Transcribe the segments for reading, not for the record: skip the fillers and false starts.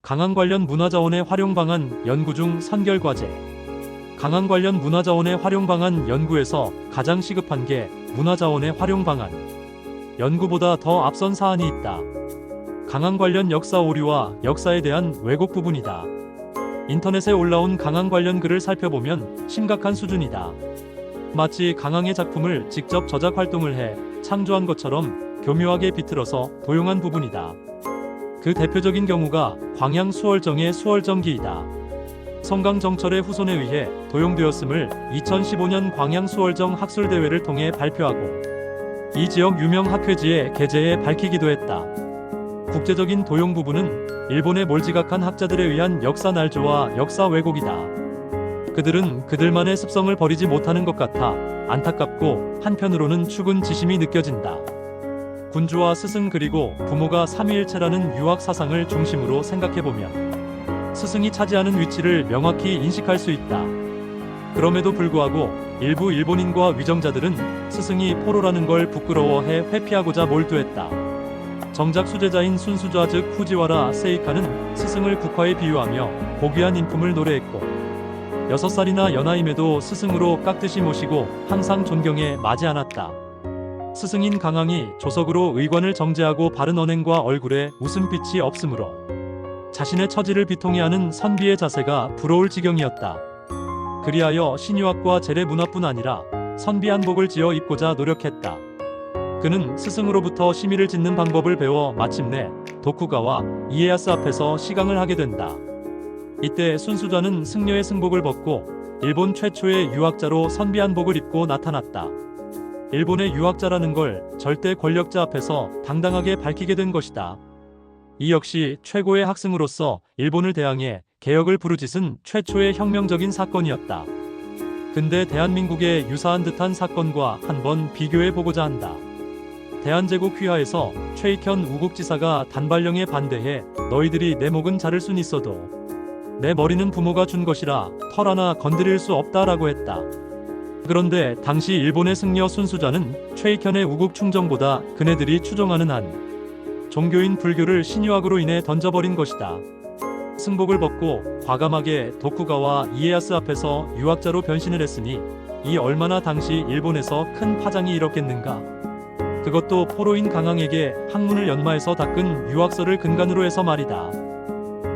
강항 관련 문화자원의 활용 방안 연구 중 선결 과제. 강항 관련 문화자원의 활용 방안 연구에서 가장 시급한 게 문화자원의 활용 방안 연구보다 더 앞선 사안이 있다. 강항 관련 역사 오류와 역사에 대한 왜곡 부분이다. 인터넷에 올라온 강항 관련 글을 살펴보면 심각한 수준이다. 마치 강항의 작품을 직접 저작 활동을 해 창조한 것처럼 교묘하게 비틀어서 도용한 부분이다. 그 대표적인 경우가 광양 수월정의 수월정기이다. 성강정철의 후손에 의해 도용되었음을 2015년 광양 수월정 학술대회를 통해 발표하고 이 지역 유명 학회지에 게재해 밝히기도 했다. 국제적인 도용 부분은 일본의 몰지각한 학자들에 의한 역사 날조와 역사 왜곡이다. 그들은 그들만의 습성을 버리지 못하는 것 같아 안타깝고 한편으로는 추근지심이 느껴진다. 군주와 스승 그리고 부모가 삼위일체라는 유학 사상을 중심으로 생각해보면 스승이 차지하는 위치를 명확히 인식할 수 있다. 그럼에도 불구하고 일부 일본인과 위정자들은 스승이 포로라는 걸 부끄러워해 회피하고자 몰두했다. 정작 수제자인 순수좌 즉 후지와라 세이카는 스승을 국화에 비유하며 고귀한 인품을 노래했고 6살이나 연하임에도 스승으로 깍듯이 모시고 항상 존경에 마지 않았다. 스승인 강항이 조석으로 의관을 정제하고 바른 언행과 얼굴에 웃음빛이 없으므로 자신의 처지를 비통해하는 선비의 자세가 부러울 지경이었다. 그리하여 신유학과 재래 문화뿐 아니라 선비 한복을 지어 입고자 노력했다. 그는 스승으로부터 시미를 짓는 방법을 배워 마침내 도쿠가와 이에야스 앞에서 시강을 하게 된다. 이때 순수자는 승려의 승복을 벗고 일본 최초의 유학자로 선비 한복을 입고 나타났다. 일본의 유학자라는 걸 절대 권력자 앞에서 당당하게 밝히게 된 것이다. 이 역시 최고의 학생으로서 일본을 대항해 개혁을 부르짖은 최초의 혁명적인 사건이었다. 근데 대한민국의 유사한 듯한 사건과 한번 비교해 보고자 한다. 대한제국 휘하에서 최익현 우국지사가 단발령에 반대해 너희들이 내 목은 자를 순 있어도 내 머리는 부모가 준 것이라 털 하나 건드릴 수 없다라고 했다. 그런데 당시 일본의 승려 순수자는 최익현의 우국 충정보다 그네들이 추종하는 한 종교인 불교를 신유학으로 인해 던져버린 것이다. 승복을 벗고 과감하게 도쿠가와 이에야스 앞에서 유학자로 변신을 했으니 이 얼마나 당시 일본에서 큰 파장이 일었겠는가. 그것도 포로인 강항에게 학문을 연마해서 닦은 유학서를 근간으로 해서 말이다.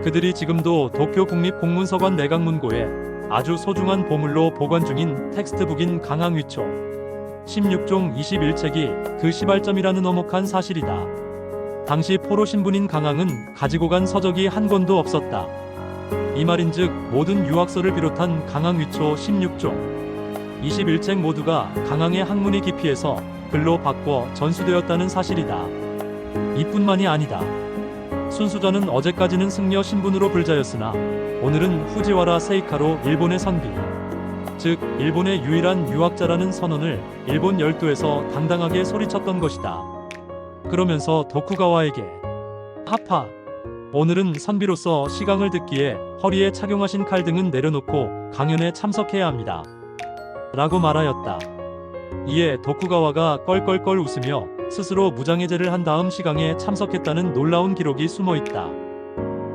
그들이 지금도 도쿄 국립공문서관 내각문고에 아주 소중한 보물로 보관 중인 텍스트북인 강항위초 16종 21책이 그 시발점이라는 엄혹한 사실이다. 당시 포로 신분인 강항은 가지고 간 서적이 한 권도 없었다. 이 말인즉 모든 유학서를 비롯한 강항위초 16종 21책 모두가 강항의 학문이 기피해서 글로 바꿔 전수되었다는 사실이다. 이뿐만이 아니다. 순수자는 어제까지는 승려 신분으로 불자였으나 오늘은 후지와라 세이카로 일본의 선비, 즉 일본의 유일한 유학자라는 선언을 일본 열도에서 당당하게 소리쳤던 것이다. 그러면서 도쿠가와에게 하파, 오늘은 선비로서 시강을 듣기에 허리에 착용하신 칼 등은 내려놓고 강연에 참석해야 합니다. 라고 말하였다. 이에 도쿠가와가 껄껄껄 웃으며 스스로 무장해제를 한 다음 시강에 참석했다는 놀라운 기록이 숨어있다.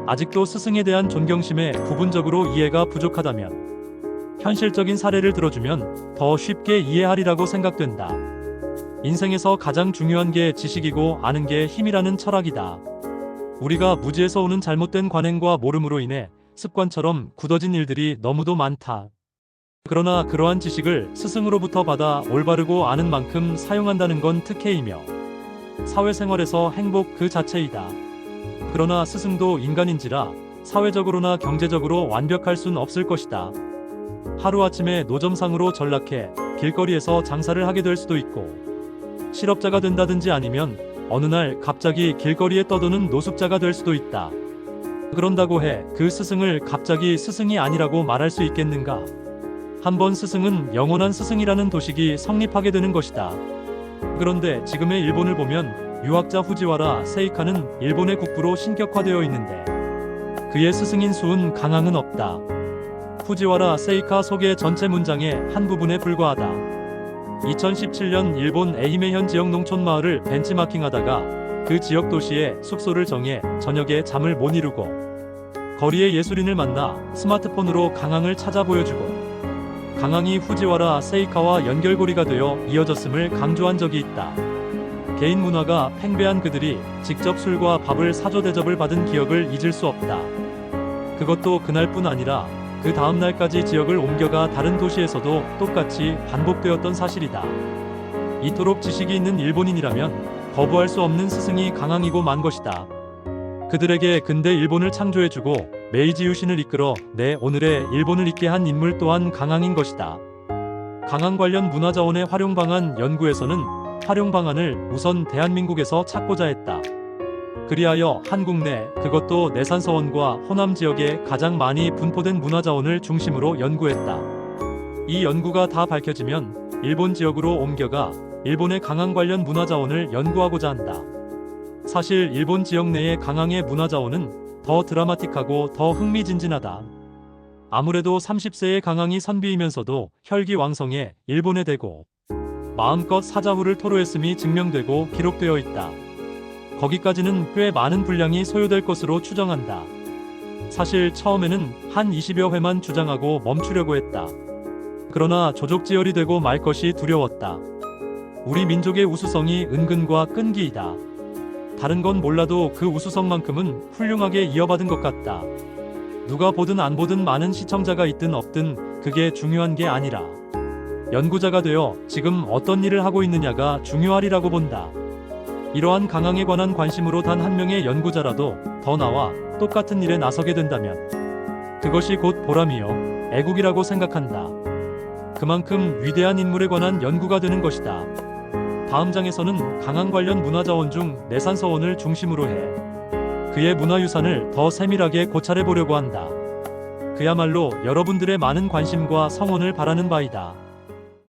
아직도 스승에 대한 존경심에 부분적으로 이해가 부족하다면 현실적인 사례를 들어주면 더 쉽게 이해하리라고 생각된다. 인생에서 가장 중요한 게 지식이고 아는 게 힘이라는 철학이다. 우리가 무지에서 오는 잘못된 관행과 모름으로 인해 습관처럼 굳어진 일들이 너무도 많다. 그러나 그러한 지식을 스승으로부터 받아 올바르고 아는 만큼 사용한다는 건 특혜이며 사회생활에서 행복 그 자체이다. 그러나 스승도 인간인지라 사회적으로나 경제적으로 완벽할 순 없을 것이다. 하루아침에 노점상으로 전락해 길거리에서 장사를 하게 될 수도 있고 실업자가 된다든지 아니면 어느 날 갑자기 길거리에 떠도는 노숙자가 될 수도 있다. 그런다고 해 그 스승을 갑자기 스승이 아니라고 말할 수 있겠는가? 한번 스승은 영원한 스승이라는 도식이 성립하게 되는 것이다. 그런데 지금의 일본을 보면 유학자 후지와라 세이카는 일본의 국부로 신격화되어 있는데 그의 스승인 수은 강항은 없다. 후지와라 세이카 소개 전체 문장의 한 부분에 불과하다. 2017년 일본 에히메현 지역 농촌 마을을 벤치마킹하다가 그 지역 도시에 숙소를 정해 저녁에 잠을 못 이루고 거리의 예술인을 만나 스마트폰으로 강항을 찾아 보여주고 강항이 후지와라 세이카와 연결고리가 되어 이어졌음을 강조한 적이 있다. 개인 문화가 팽배한 그들이 직접 술과 밥을 사줘 대접을 받은 기억을 잊을 수 없다. 그것도 그날뿐 아니라 그 다음 날까지 지역을 옮겨가 다른 도시에서도 똑같이 반복되었던 사실이다. 이토록 지식이 있는 일본인이라면 거부할 수 없는 스승이 강항이고 만 것이다. 그들에게 근대 일본을 창조해주고 메이지 유신을 이끌어 오늘의 일본을 있게 한 인물 또한 강항인 것이다. 강항 관련 문화자원의 활용 방안 연구에서는 활용 방안을 우선 대한민국에서 찾고자 했다. 그리하여 한국 내, 그것도 내산서원과 호남 지역에 가장 많이 분포된 문화자원을 중심으로 연구했다. 이 연구가 다 밝혀지면 일본 지역으로 옮겨가 일본의 강항 관련 문화자원을 연구하고자 한다. 사실 일본 지역 내의 강항의 문화자원은 더 드라마틱하고 더 흥미진진하다. 아무래도 30세의 강항이 선비이면서도 혈기왕성해 일본에 대고 마음껏 사자후를 토로했음이 증명되고 기록되어 있다. 거기까지는 꽤 많은 분량이 소요될 것으로 추정한다. 사실 처음에는 한 20여 회만 주장하고 멈추려고 했다. 그러나 조족지혈이 되고 말 것이 두려웠다. 우리 민족의 우수성이 은근과 끈기이다. 다른 건 몰라도 그 우수성만큼은 훌륭하게 이어받은 것 같다. 누가 보든 안 보든 많은 시청자가 있든 없든 그게 중요한 게 아니라 연구자가 되어 지금 어떤 일을 하고 있느냐가 중요하리라고 본다. 이러한 강항에 관한 관심으로 단 한 명의 연구자라도 더 나와 똑같은 일에 나서게 된다면 그것이 곧 보람이요 애국이라고 생각한다. 그만큼 위대한 인물에 관한 연구가 되는 것이다. 다음 장에서는 강항 관련 문화자원 중 내산서원을 중심으로 해 그의 문화유산을 더 세밀하게 고찰해 보려고 한다. 그야말로 여러분들의 많은 관심과 성원을 바라는 바이다.